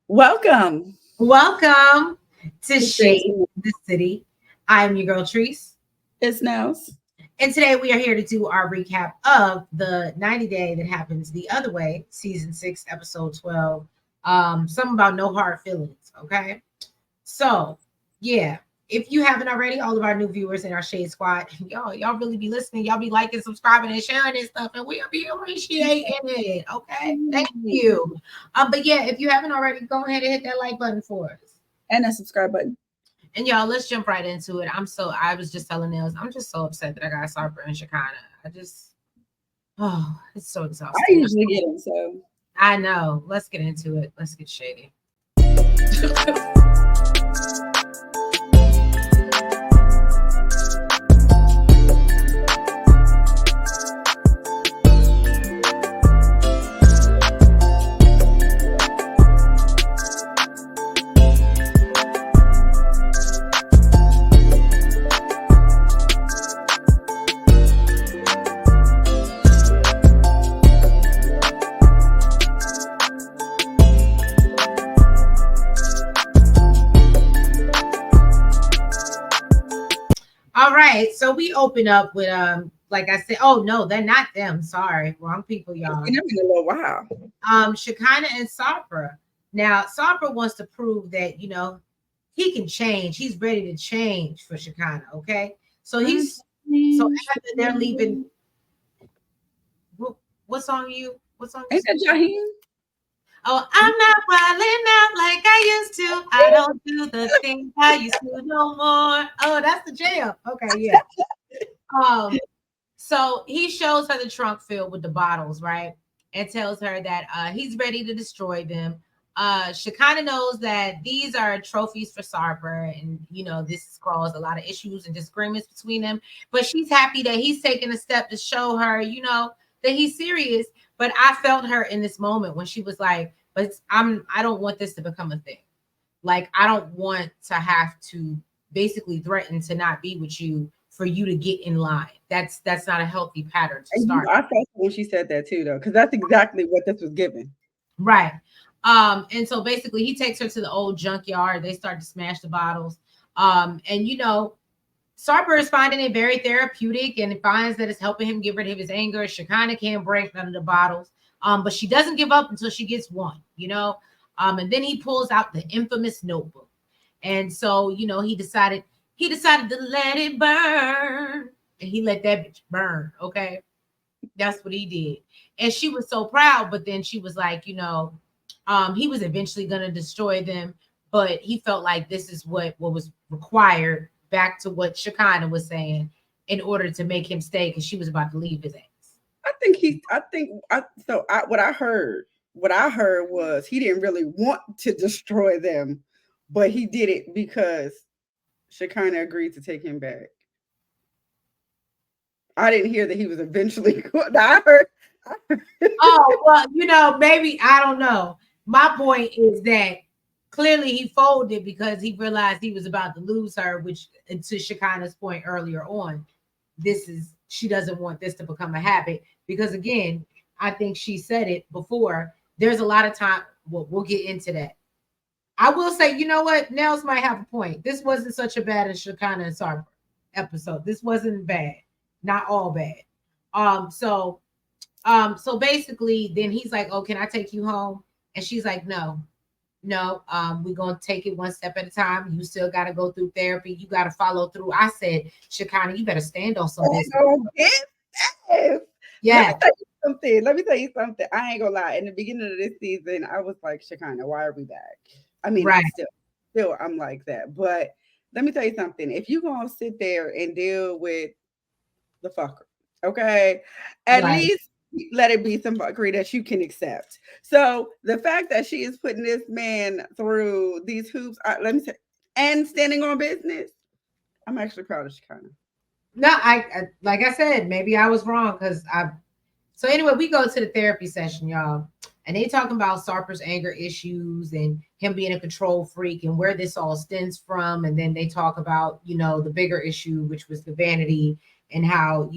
Welcome. Welcome to to Shades Shade the City. I'm your girl Treese, It's Nels. and today we are here to do our recap of the 90 Day that happens the other way, season 6, episode 12. Something about no hard feelings. Okay, so yeah. If you haven't already, all of our new viewers in our Shade Squad, y'all really be listening. Y'all be liking, subscribing, and sharing this stuff, and we'll be appreciating it. Okay, thank you. But yeah, if you haven't already, go ahead and hit that like button for us. And that subscribe button. And y'all, let's jump right into it. I was just telling Nils, I'm just so upset that I got Sarper and Shekinah. It's so I exhausting. usually get them, so I know. Let's get into it. Let's get shady. All right. So we open up with like I said, oh no, they're not them. Sorry. Wrong people, it's y'all. been a little while. Shekinah and Sarper. Now, Sarper wants to prove that, he can change. He's ready to change for Shekinah. Okay. So after they're leaving, what song you? What song you Ain't that sing? Jaheim? Oh, I'm not wilding out like I used to. I don't do the things I used to no more. Oh, that's the jam. Okay, yeah. Um, so he shows her the trunk filled with the bottles, right? And tells her that he's ready to destroy them. She kind of knows that these are trophies for Sarper, and this has caused a lot of issues and disagreements between them. But she's happy that he's taking a step to show her, that he's serious. But I felt her in this moment when she was like, "But I don't want this to become a thing. Like I don't want to have to basically threaten to not be with you for you to get in line. That's not a healthy pattern to start." I felt when she said that too, though, because that's exactly what this was given. Right. And so basically he takes her to the old junkyard. They start to smash the bottles. And Sarper is finding it very therapeutic and finds that it's helping him get rid of his anger. Shekinah can't break none of the bottles. But she doesn't give up until she gets one. And then he pulls out the infamous notebook. And so, he decided to let it burn. And he let that bitch burn. Okay. That's what he did. And she was so proud, but then she was like, he was eventually gonna destroy them, but he felt like this is what was required, back to what Shekinah was saying, in order to make him stay, because she was about to leave his ass. What I heard was he didn't really want to destroy them, but he did it because Shekinah agreed to take him back. I didn't hear that he was eventually going. I heard. Oh, well, maybe, I don't know. My point is that clearly he folded because he realized he was about to lose her, which, to Shekinah's point earlier on, she doesn't want this to become a habit, because again, I think she said it before, there's a lot of time. Well, we'll get into that. I will say, you know what, Nels might have a point. This wasn't such a bad as Shekinah and Sarper episode. This wasn't bad, not all bad. So basically, then he's like, "Oh, can I take you home?" And she's like, "No, no. We're gonna take it one step at a time. You still got to go through therapy. You got to follow through." I said, "Shekinah, you better stand on some business." Yes. Yeah, Let me tell you something. I ain't gonna lie. In the beginning of this season, I was like, Shekinah, why are we back? I mean, right. still, I'm like that. But let me tell you something. If you gonna sit there and deal with the fucker, okay, at Right. least let it be some fuckery that you can accept. So the fact that she is putting this man through these hoops, let me say, and standing on business, I'm actually proud of Shekinah. No, I like I said, maybe I was wrong because I. So anyway, we go to the therapy session, y'all, and they talking about Sarper's anger issues and him being a control freak and where this all stems from. And then they talk about, the bigger issue, which was the vanity and how,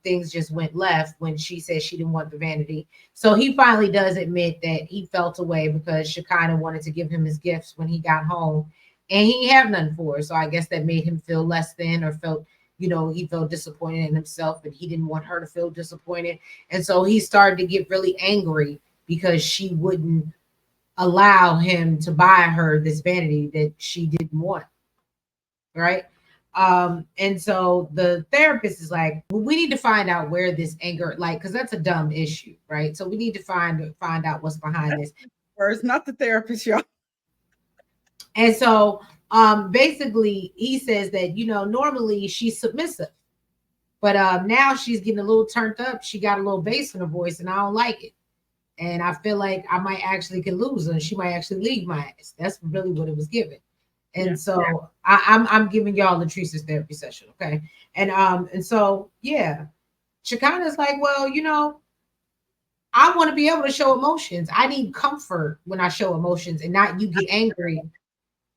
things just went left when she said she didn't want the vanity. So he finally does admit that he felt away because Shekinah wanted to give him his gifts when he got home, and he didn't have none for her. So I guess that made him feel less than, or felt, he felt disappointed in himself, and he didn't want her to feel disappointed. And so he started to get really angry because she wouldn't allow him to buy her this vanity that she didn't want. Right. And so the therapist is like, well, we need to find out where this anger, like, because that's a dumb issue, right? So we need to find out what's behind this. First, not the therapist, y'all. And so basically he says that, normally she's submissive, but now she's getting a little turned up. She got a little bass in her voice, and I don't like it. And I feel like I might actually could lose her, and she might actually leave my ass. That's really what it was given. And so I'm giving y'all Latrice's therapy session, okay? And so Shekinah's like, well, I want to be able to show emotions. I need comfort when I show emotions, and not you get angry,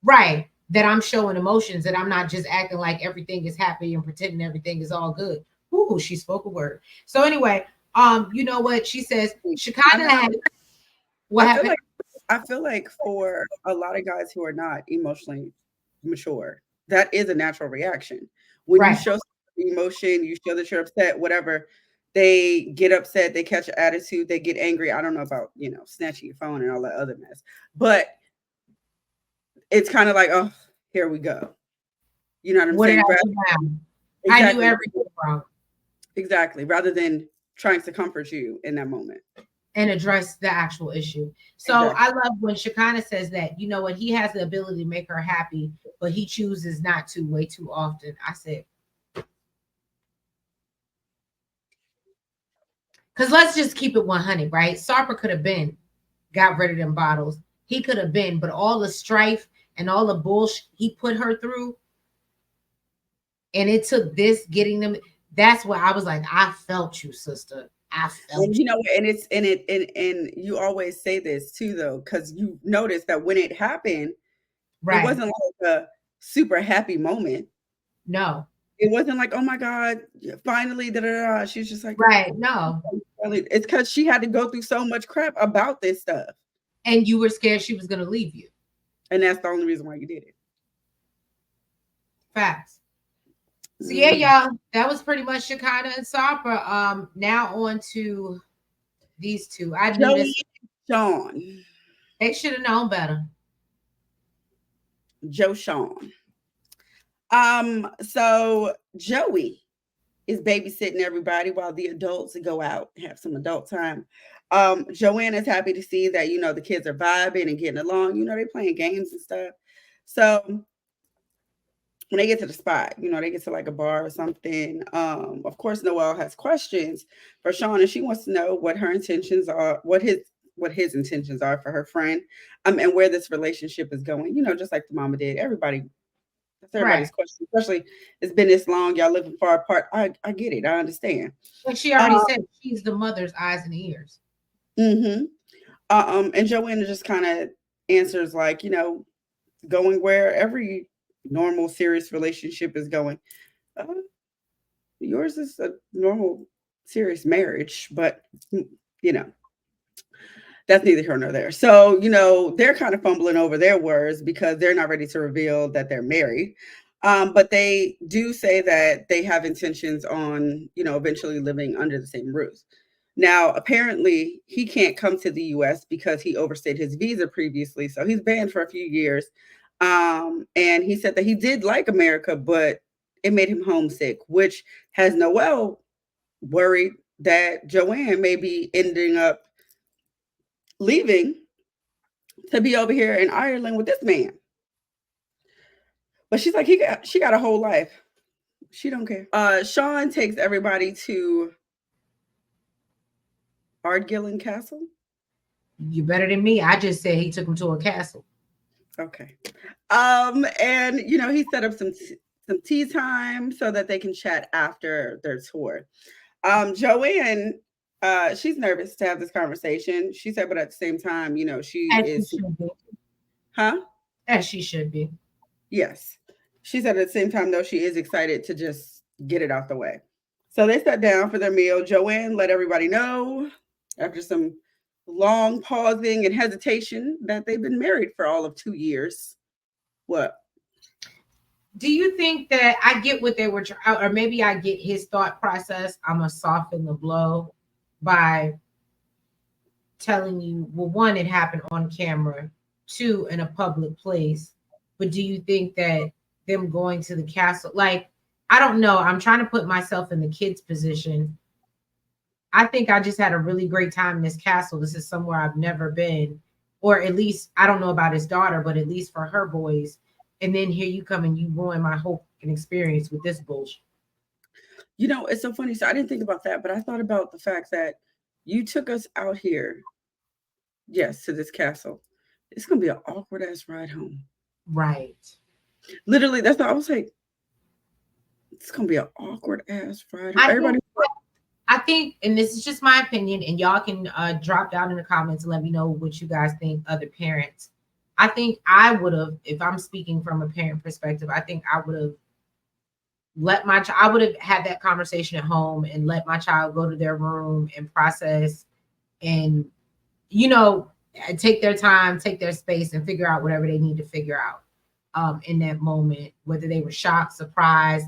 right? That I'm showing emotions, that I'm not just acting like everything is happy and pretending everything is all good. Ooh, she spoke a word. So anyway, you know what she says? Shekinah had what happened? I feel like for a lot of guys who are not emotionally mature, that is a natural reaction. When you show emotion, you show that you're upset, whatever, they get upset, they catch an attitude, they get angry. I don't know about, snatching your phone and all that other mess, but it's kind of like, oh, here we go. You know what I'm what saying? Did I do now? Exactly. I do everything wrong. Exactly. Rather than trying to comfort you in that moment and address the actual issue. So I love when Shekinah says that, what, he has the ability to make her happy, but he chooses not to way too often. I said, because let's just keep it 100, right? Sarper could have got rid of them bottles. He could have been, but all the strife and all the bullshit he put her through, and it took this getting them. That's why I was like, I felt you, sister. I felt and and you always say this too, though, because you notice that when it happened, it wasn't like a super happy moment. No, it wasn't like, oh my God, finally, da da da. She's just like, no. It's because she had to go through so much crap about this stuff, and you were scared she was going to leave you, and that's the only reason why you did it. Facts. So y'all, that was pretty much Shekinah and Sarper. Now on to these two. I knew this. Sean. They should have known better. Sean. So Joey is babysitting everybody while the adults go out, have some adult time. Joanne is happy to see that, the kids are vibing and getting along. They're playing games and stuff. So when they get to the spot, they get to like a bar or something. Of course, Noelle has questions for Sean, and she wants to know what her intentions are, what his intentions are for her friend, and where this relationship is going. Just like the mama did. That's everybody's question, especially it's been this long. Y'all living far apart. I get it. I understand. But she already said she's the mother's eyes and ears. Mm-hmm. And Joanna just kind of answers like, going where every normal, serious relationship is going. Yours is a normal, serious marriage, but that's neither here nor there. So, they're kind of fumbling over their words because they're not ready to reveal that they're married. But they do say that they have intentions on, eventually living under the same roof. Now, apparently, he can't come to the U.S. because he overstayed his visa previously. So he's banned for a few years. And he said that he did like America, but it made him homesick, which has Noelle worried that Joanne may be ending up leaving to be over here in Ireland with this man. But she's like, she got a whole life. She don't care. Sean takes everybody to Ardgillan Castle. You better than me. I just said he took him to a castle. Okay. And he set up some tea time so that they can chat after their tour. Joanne, she's nervous to have this conversation. She said, but at the same time, she is. Huh? As she should be. Yes. She said at the same time, though, she is excited to just get it out the way. So they sat down for their meal. Joanne let everybody know, after some long pausing and hesitation, that they've been married for all of 2 years. What? Do you think that I get what they were, or maybe I get his thought process? I'm gonna soften the blow by telling you, well, one, it happened on camera, two, in a public place. But do you think that them going to the castle, like, I don't know, I'm trying to put myself in the kid's position. I think I just had a really great time in this castle. This is somewhere I've never been, or at least I don't know about his daughter, but at least for her boys. And then here you come and you ruin my hope and experience with this bullshit. You know, it's so funny. So I didn't think about that, but I thought about the fact that you took us out here, yes, to this castle. It's gonna be an awkward ass ride home. Right. Literally, that's what I was like. It's gonna be an awkward ass ride home. Everybody. I think, and this is just my opinion, and y'all can drop down in the comments and let me know what you guys think, other parents. I think I would have, if I'm speaking from a parent perspective, I think I would have I would have had that conversation at home and let my child go to their room and process and, take their time, take their space, and figure out whatever they need to figure out in that moment, whether they were shocked, surprised,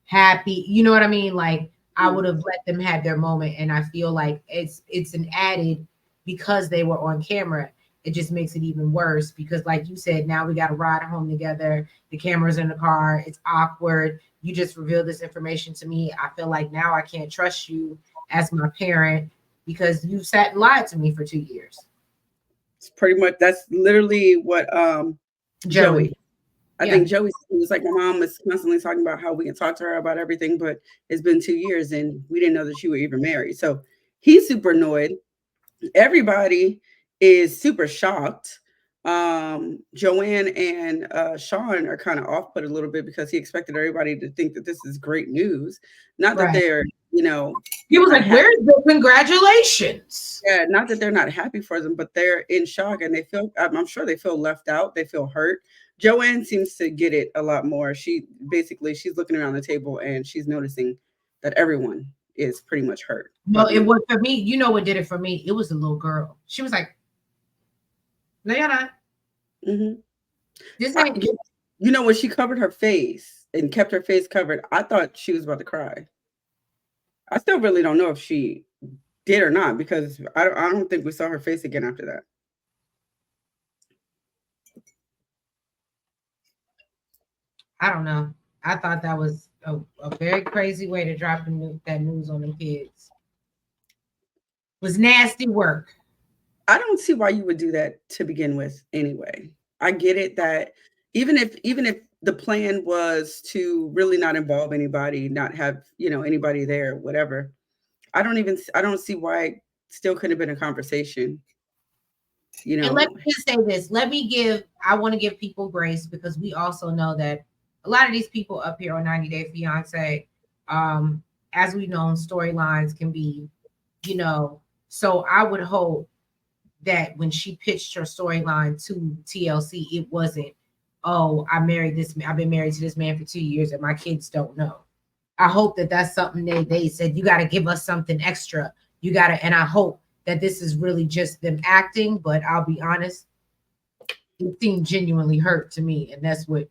happy, you know what I mean? Like, I would have let them have their moment. And I feel like it's an added, because they were on camera, it just makes it even worse, because like you said, now we got to ride home together. The camera's in the car. It's awkward. You just revealed this information to me. I feel like now I can't trust you as my parent because you sat and lied to me for 2 years. It's pretty much, that's literally what Joey. I think Joey was like, my mom was constantly talking about how we can talk to her about everything, but it's been 2 years and we didn't know that you were even married. So he's super annoyed. Everybody is super shocked. Joanne and Sean are kind of off put a little bit because he expected everybody to think that this is great news. Not that they're, he was like, where's the congratulations? Yeah, not that they're not happy for them, but they're in shock and they feel, I'm sure they feel left out. They feel hurt. Joanne seems to get it a lot more. She's looking around the table and she's noticing that everyone is pretty much hurt. No, it was for me. You know what did it for me? It was a little girl. She was like, no, you're not. Mm-hmm. When she covered her face and kept her face covered, I thought she was about to cry. I still really don't know if she did or not, because I don't think we saw her face again after that. I don't know. I thought that was a very crazy way to drop that news on them kids. It was nasty work. I don't see why you would do that to begin with anyway. I get it that even if the plan was to really not involve anybody, not have, anybody there, whatever. I don't see why it still couldn't have been a conversation. And let me just say this. I want to give people grace, because we also know that a lot of these people up here on 90 Day Fiancé, as we know, storylines can be, so I would hope that when she pitched her storyline to TLC, it wasn't, oh, I've been married to this man for 2 years and my kids don't know. I hope that that's something they said, you got to give us something extra. And I hope that this is really just them acting, but I'll be honest, it seemed genuinely hurt to me. And that's what,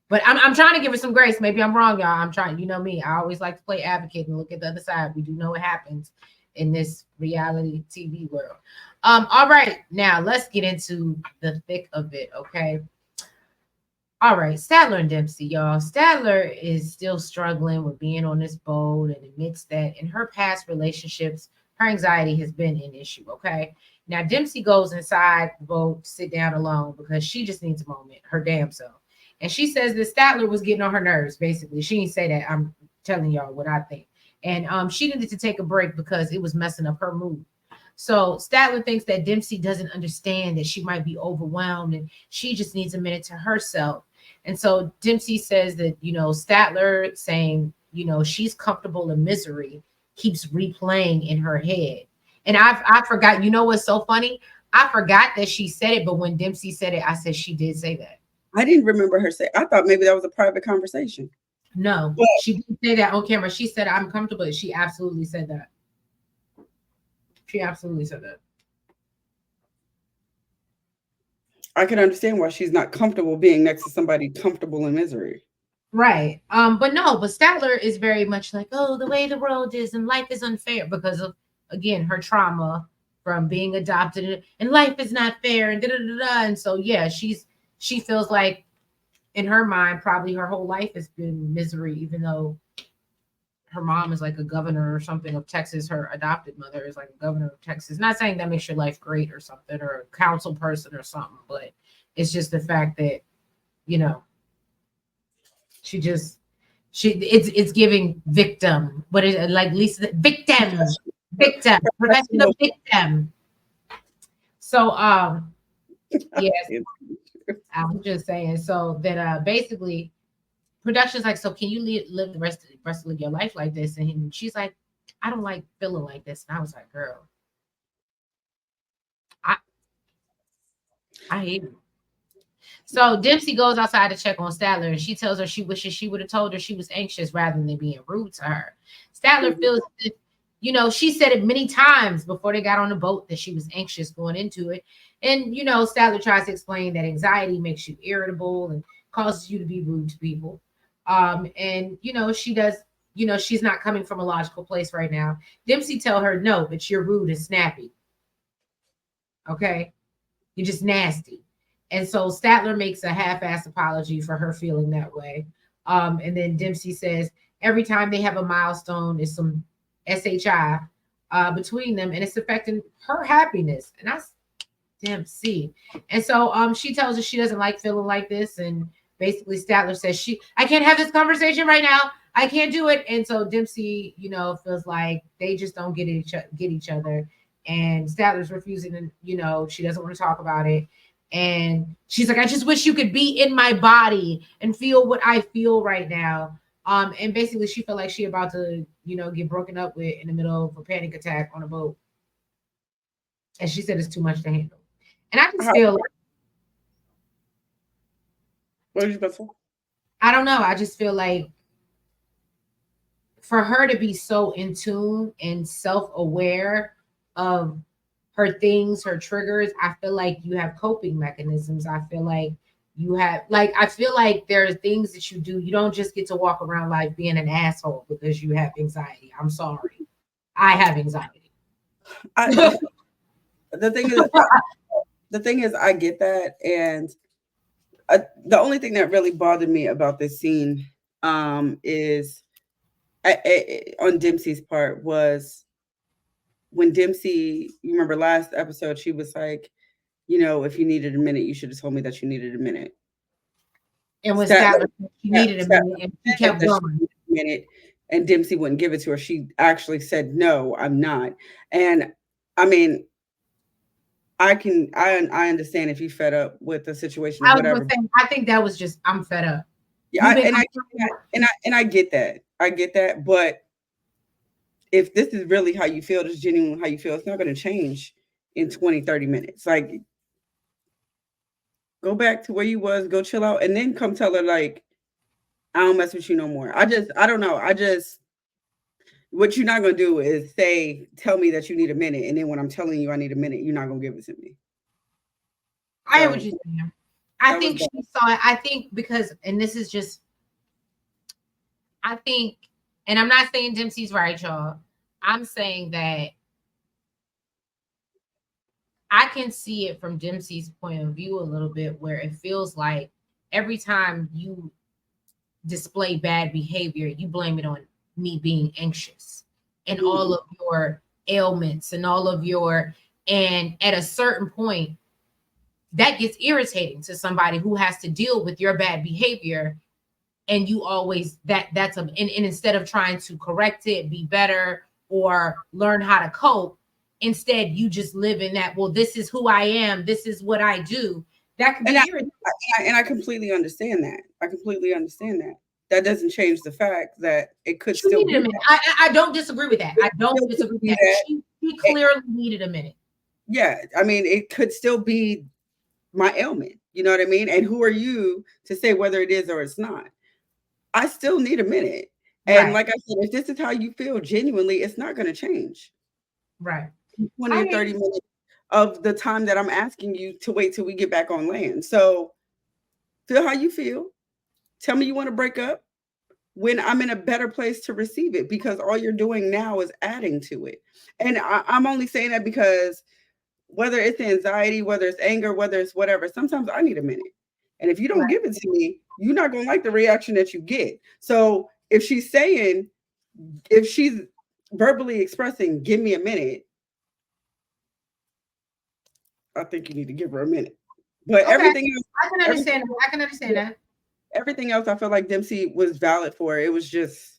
but I'm trying to give her some grace. Maybe I'm wrong, y'all. I'm trying, me, I always like to play advocate and look at the other side. We do know what happens in this reality TV world. All right, now let's get into the thick of it, okay? All right, Statler and Dempsey, y'all. Statler is still struggling with being on this boat and admits that in her past relationships, her anxiety has been an issue, okay? Now, Dempsey goes inside the boat, sit down alone, because she just needs a moment, her damn self. And she says that Statler was getting on her nerves, basically. She didn't say that. I'm telling y'all what I think. And she needed to take a break because it was messing up her mood. So Statler thinks that Dempsey doesn't understand that she might be overwhelmed and she just needs a minute to herself. And so Dempsey says that, Statler saying, she's comfortable in misery keeps replaying in her head. And I forgot, what's so funny? I forgot that she said it, but when Dempsey said it, I said she did say that. I didn't remember her say. I thought maybe that was a private conversation. No, But she didn't say that on camera. She said I'm comfortable. She absolutely said that. She absolutely said that. I can understand why she's not comfortable being next to somebody comfortable in misery. Right. But Statler is very much like, oh, the way the world is and life is unfair because of, again, her trauma from being adopted, and life is not fair and da da da da. And so yeah, she feels like in her mind probably her whole life has been misery, even though her mom is like a governor or something of Texas. Her adopted mother is like a governor of Texas. Not saying that makes your life great or something, or a council person or something, but it's just the fact that, you know, she just it's giving victim. What is it, like Lisa, victim, professional victim. So yes, I'm just saying. So that basically production's like, so can you live the rest of your life like this? And she's like, I don't like feeling like this. And I was like, girl, I I hate you. So Dempsey goes outside to check on Statler, and she tells her she wishes she would have told her she was anxious rather than being rude to her. Statler feels, she said it many times before they got on the boat that she was anxious going into it. And, Statler tries to explain that anxiety makes you irritable and causes you to be rude to people. And, she does, she's not coming from a logical place right now. Dempsey tell her, no, but you're rude and snappy. Okay. You're just nasty. And so Statler makes a half-assed apology for her feeling that way. And then Dempsey says every time they have a milestone, is some SHI between them, and it's affecting her happiness. And that's Dempsey. And so she tells her she doesn't like feeling like this. And basically Statler says I can't have this conversation right now. I can't do it. And so Dempsey, feels like they just don't get each other. And Statler's refusing to, she doesn't want to talk about it. And she's like, I just wish you could be in my body and feel what I feel right now. And basically she felt like she about to, get broken up with in the middle of a panic attack on a boat. And she said it's too much to handle. And I just feel like, what are you about to say? I don't know. I just feel like for her to be so in tune and self-aware of her things, her triggers, I feel like you have coping mechanisms. I feel like I feel like there are things that you do. You don't just get to walk around life being an asshole because you have anxiety. I'm sorry. I have anxiety. The thing is, I get that. And the only thing that really bothered me about this scene is on Dempsey's part was when Dempsey, you remember last episode, she was like, if you needed a minute, you should have told me that you needed a minute. And when Statler, she needed a minute, and she kept going. Minute, and Dempsey wouldn't give it to her. She actually said, "No, I'm not." And I mean, I understand if you fed up with the situation or whatever. I think that was just, I'm fed up. Yeah, I get that. I get that, but if this is really how you feel, this is genuinely how you feel, it's not going to change in 20, 30 minutes. Like, go back to where you was, go chill out, and then come tell her, like, I don't mess with you no more. I don't know. What you're not going to do is tell me that you need a minute. And then when I'm telling you I need a minute, you're not going to give it to me. I hear what you're saying. I think she saw it. I think because, and this is just, I think, and I'm not saying Dempsey's right, y'all. I'm saying that I can see it from Dempsey's point of view a little bit, where it feels like every time you display bad behavior, you blame it on me being anxious and all of your ailments and and at a certain point, that gets irritating to somebody who has to deal with your bad behavior. And you always, and instead of trying to correct it, be better, or learn how to cope, instead you just live in that, well, this is who I am, this is what I do. That could be irritating. And I completely understand that. That doesn't change the fact that it could still be. I don't disagree with that. I don't disagree with that. She clearly needed a minute. Yeah, I mean, it could still be my ailment. You know what I mean? And who are you to say whether it is or it's not? I still need a minute. And like I said, if this is how you feel genuinely, it's not going to change. Right. 20 or 30 minutes of the time that I'm asking you to wait till we get back on land. So feel how you feel. Tell me you want to break up when I'm in a better place to receive it, because all you're doing now is adding to it. And I'm only saying that because whether it's anxiety, whether it's anger, whether it's whatever, sometimes I need a minute. And if you don't give it to me, you're not going to like the reaction that you get. So if she's verbally expressing, give me a minute, I think you need to give her a minute. But everything else, I can understand that. I can understand that. Everything else, I feel like Dempsey was valid for. It was just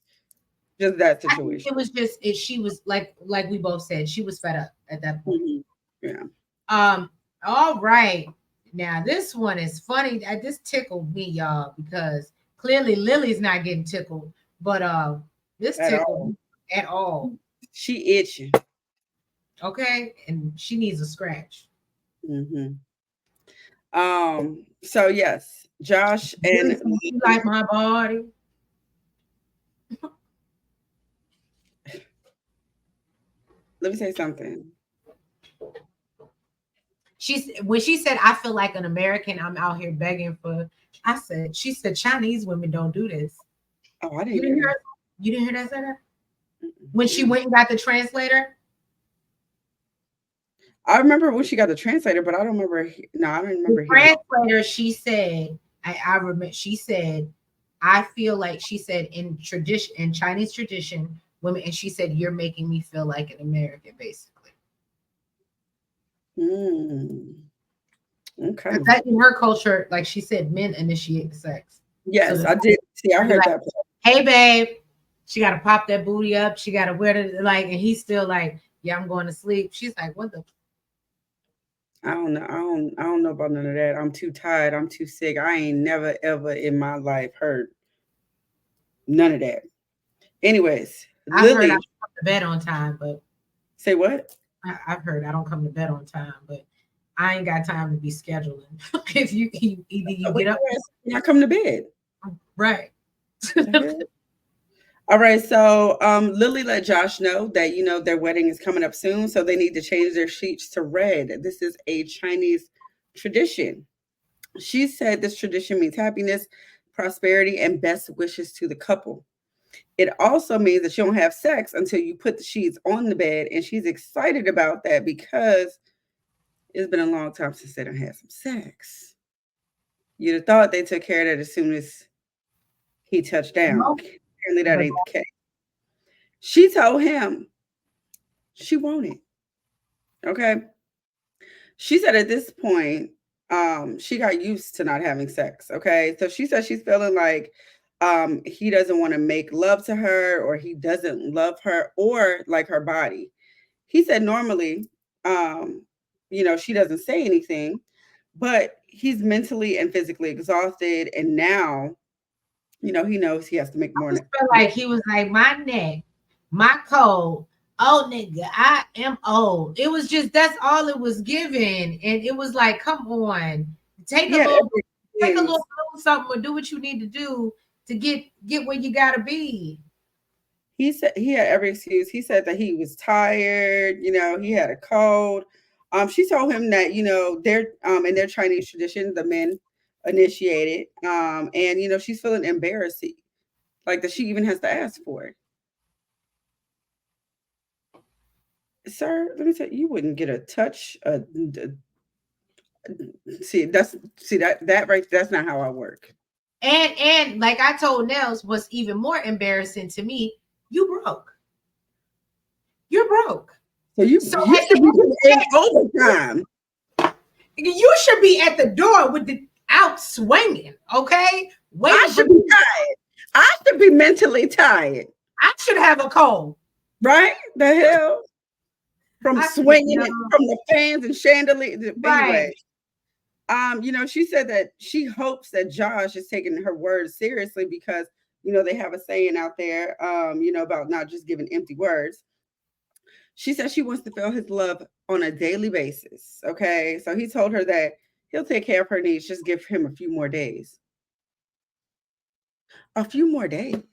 that situation. It was just she was like we both said, she was fed up at that point. Yeah. All right. Now this one is funny. This tickled me, y'all, because clearly Lily's not getting tickled, but this tickled me at all. She itching. Okay, and she needs a scratch. So yes, Josh and you like my body. Let me say something. When she said, I feel like an American, I'm out here begging for, she said, Chinese women don't do this. Oh, I didn't hear that. You didn't hear that, Sarah? When she went and got the translator? I remember when she got the translator, but I don't remember. No, I don't remember. The translator, she said, I remember, she said, I feel like, she said, in Chinese tradition, women, and she said, you're making me feel like an American, basically. Okay. That in her culture, like she said, men initiate the sex. Yes, so I did. See, I heard that. Hey, babe, she got to pop that booty up. She got to wear it, like, and he's still like, yeah, I'm going to sleep. She's like, what the? I don't know. I don't know about none of that. I'm too tired. I'm too sick. I ain't never ever in my life heard none of that. Anyways, I've heard I don't come to bed on time, but say what? I've heard I don't come to bed on time, but I ain't got time to be scheduling. If you either you get up, I come to bed. Right. All right. So Lily let Josh know that their wedding is coming up soon, so they need to change their sheets to red. This is a Chinese tradition. She said this tradition means happiness, prosperity, and best wishes to the couple. It also means that you don't have sex until you put the sheets on the bed, and she's excited about that because it's been a long time since they done had some sex. You'd have thought they took care of that as soon as he touched down. Nope. Apparently that ain't the case. She told him she wanted. Okay. She said at this point, she got used to not having sex. Okay. So she said she's feeling like he doesn't want to make love to her, or he doesn't love her or like her body. He said normally, she doesn't say anything, but he's mentally and physically exhausted. And now, he knows he has to make more. I feel like he was like, my neck, my cold. Oh, nigga, I am old. It was just, that's all it was given. And it was like, come on, take a little something or do what you need to do to get where you gotta be. He said he had every excuse. He said that he was tired, he had a cold. She told him that, they're in their Chinese tradition, the men initiated. And she's feeling embarrassed, like that she even has to ask for it. Sir, let me tell you, you wouldn't get a touch. That right, that's not how I work. And like I told Nels, what's even more embarrassing to me, you broke. You're broke. So you should be overtime. You should be at the door with the out swinging, okay? I should be tired. I should be mentally tired. I should have a cold. Right? The hell? From swinging it, from the fans and chandeliers. Right. Anyway, she said that she hopes that Josh is taking her words seriously because, they have a saying out there, about not just giving empty words. She said she wants to feel his love on a daily basis. Okay. So he told her that he'll take care of her needs. Just give him a few more days. A few more days.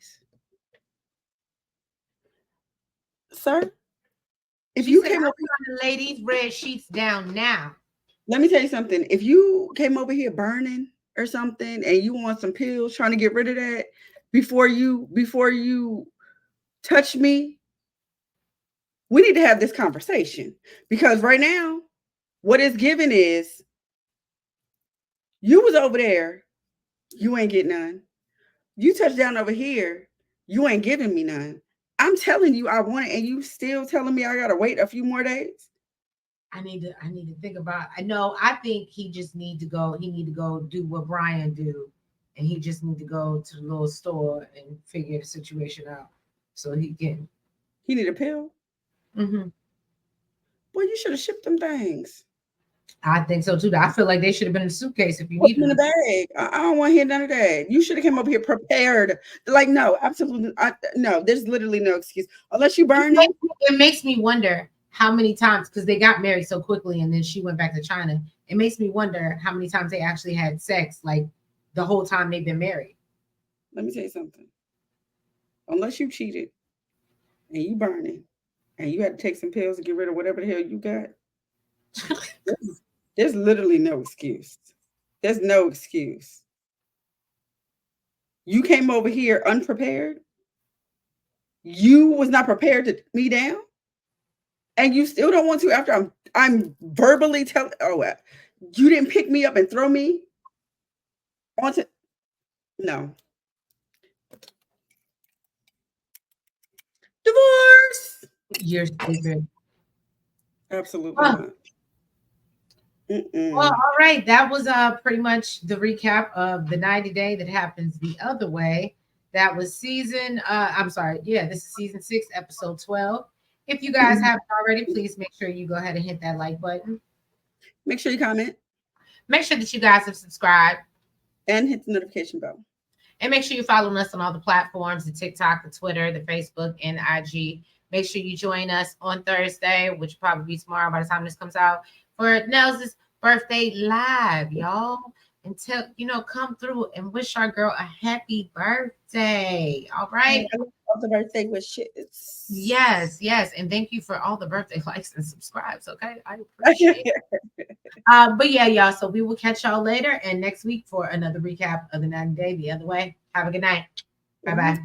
Sir, if She you said, came I'm over, trying to lay these red sheets down now. let me tell you something. If you came over here burning or something and you want some pills trying to get rid of that before you touch me, we need to have this conversation. Because right now, what it's given is you was over there, you ain't get none. You touched down over here, you ain't giving me none. I'm telling you I want it, and you still telling me I gotta wait a few more days. I need to think about. I know. I think he just need to go. He need to go do what Brian do, and he just need to go to the little store and figure the situation out, so he can. He need a pill. Mhm. Boy, you should have shipped them things. I think so too. I feel like they should have been in a suitcase if you Put them needed in the them. bag. I don't want to hear none of that. You should have came over here prepared. Like, no, absolutely. No, there's literally no excuse unless you burning. It makes me wonder how many times, because they got married so quickly and then she went back to China. It makes me wonder how many times they actually had sex, like the whole time they've been married. Let me tell you something. Unless you cheated and you burning and you had to take some pills to get rid of whatever the hell you got, there's literally no excuse. There's no excuse. You came over here unprepared. You was not prepared to me down, and you still don't want to after I'm verbally telling. Oh, you didn't pick me up and throw me onto. No, divorce. You're stupid. Absolutely Oh, not. well, Mm-mm. all right. That was pretty much the recap of the 90 day that happens the other way. That was I'm sorry, yeah, this is season 6, episode 12. If you guys haven't already, please make sure you go ahead and hit that like button. Make sure you comment Make sure that you guys have subscribed. and hit the notification bell. And make sure you're following us on all the platforms, the TikTok, the Twitter, the Facebook, and the IG. Make sure you join us on Thursday, which will probably be tomorrow by the time this comes out, for Nels' birthday live, y'all. And come through and wish our girl a happy birthday. All right. I love the birthday wishes. Yes, yes. And thank you for all the birthday likes and subscribes. Okay. I appreciate it. But yeah, y'all. So we will catch y'all later and next week for another recap of the 90 day the other way. Have a good night. Bye bye.